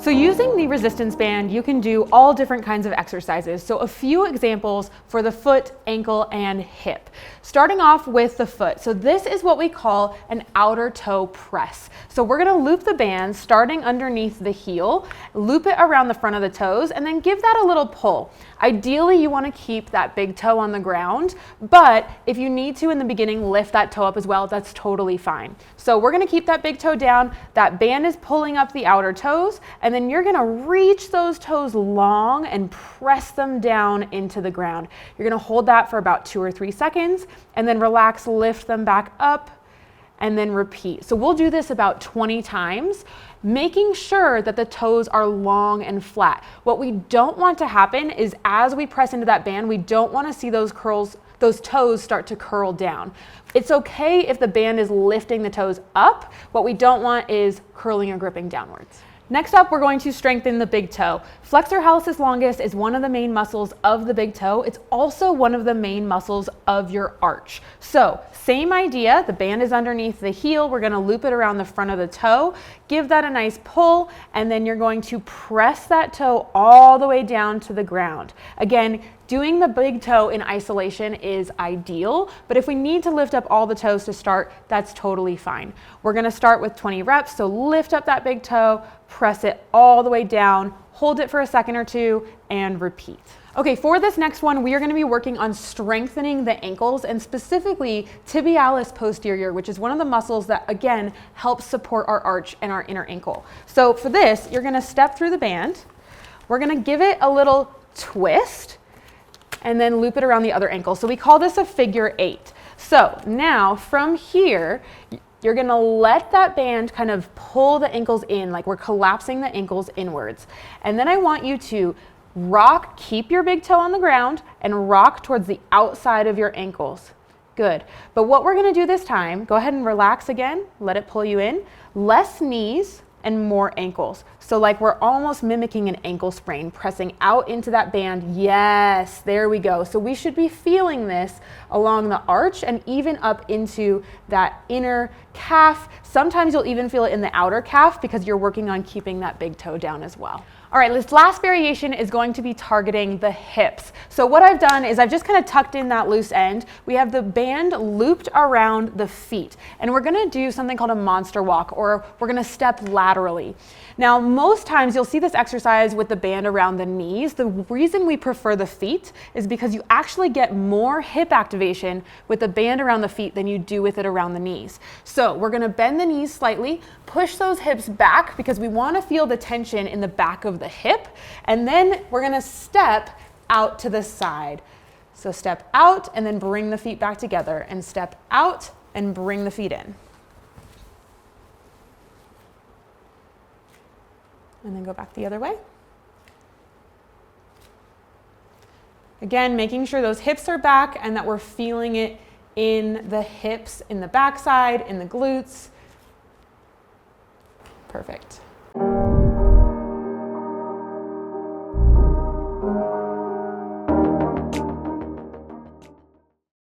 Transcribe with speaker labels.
Speaker 1: So using the resistance band, you can do all different kinds of exercises. So a few examples for the foot, ankle, and hip. Starting off with the foot. So this is what we call an outer toe press. So we're gonna loop the band starting underneath the heel, loop it around the front of the toes, and then give that a little pull. Ideally, you wanna keep that big toe on the ground, but if you need to in the beginning, lift that toe up as well, that's totally fine. So we're gonna keep that big toe down, that band is pulling up the outer toes, and then you're gonna reach those toes long and press them down into the ground. You're gonna hold that for about 2 or 3 seconds, and then relax, lift them back up, and then repeat. So we'll do this about 20 times, making sure that the toes are long and flat. What we don't want to happen is as we press into that band, we don't want to see those toes start to curl down. It's okay if the band is lifting the toes up. What we don't want is curling or gripping downwards. Next up, we're going to strengthen the big toe. Flexor hallucis longus is one of the main muscles of the big toe. It's also one of the main muscles of your arch. So same idea, the band is underneath the heel. We're gonna loop it around the front of the toe, give that a nice pull, and then you're going to press that toe all the way down to the ground. Again, doing the big toe in isolation is ideal, but if we need to lift up all the toes to start, that's totally fine. We're gonna start with 20 reps, so lift up that big toe, press it all the way down, hold it for a second or two, and repeat. Okay, for this next one, we are gonna be working on strengthening the ankles and specifically tibialis posterior, which is one of the muscles that, again, helps support our arch and our inner ankle. So for this, you're gonna step through the band. We're gonna give it a little twist and then loop it around the other ankle. So we call this a figure 8. So now from here, you're gonna let that band kind of pull the ankles in, like we're collapsing the ankles inwards. And then I want you to rock, keep your big toe on the ground and rock towards the outside of your ankles. Good. But what we're gonna do this time, go ahead and relax again, let it pull you in, less knees and more ankles. So like we're almost mimicking an ankle sprain, pressing out into that band. Yes, there we go. So we should be feeling this along the arch and even up into that inner calf. Sometimes you'll even feel it in the outer calf because you're working on keeping that big toe down as well. All right, this last variation is going to be targeting the hips. So what I've done is I've just kind of tucked in that loose end. We have the band looped around the feet, and we're gonna do something called a monster walk, or we're gonna step laterally. Now, most times you'll see this exercise with the band around the knees. The reason we prefer the feet is because you actually get more hip activation with the band around the feet than you do with it around the knees. So we're gonna bend the knees slightly, push those hips back because we wanna feel the tension in the back of the hip, and then we're gonna step out to the side. So step out and then bring the feet back together, and step out and bring the feet in. And then go back the other way. Again, making sure those hips are back and that we're feeling it in the hips, in the backside, in the glutes. Perfect.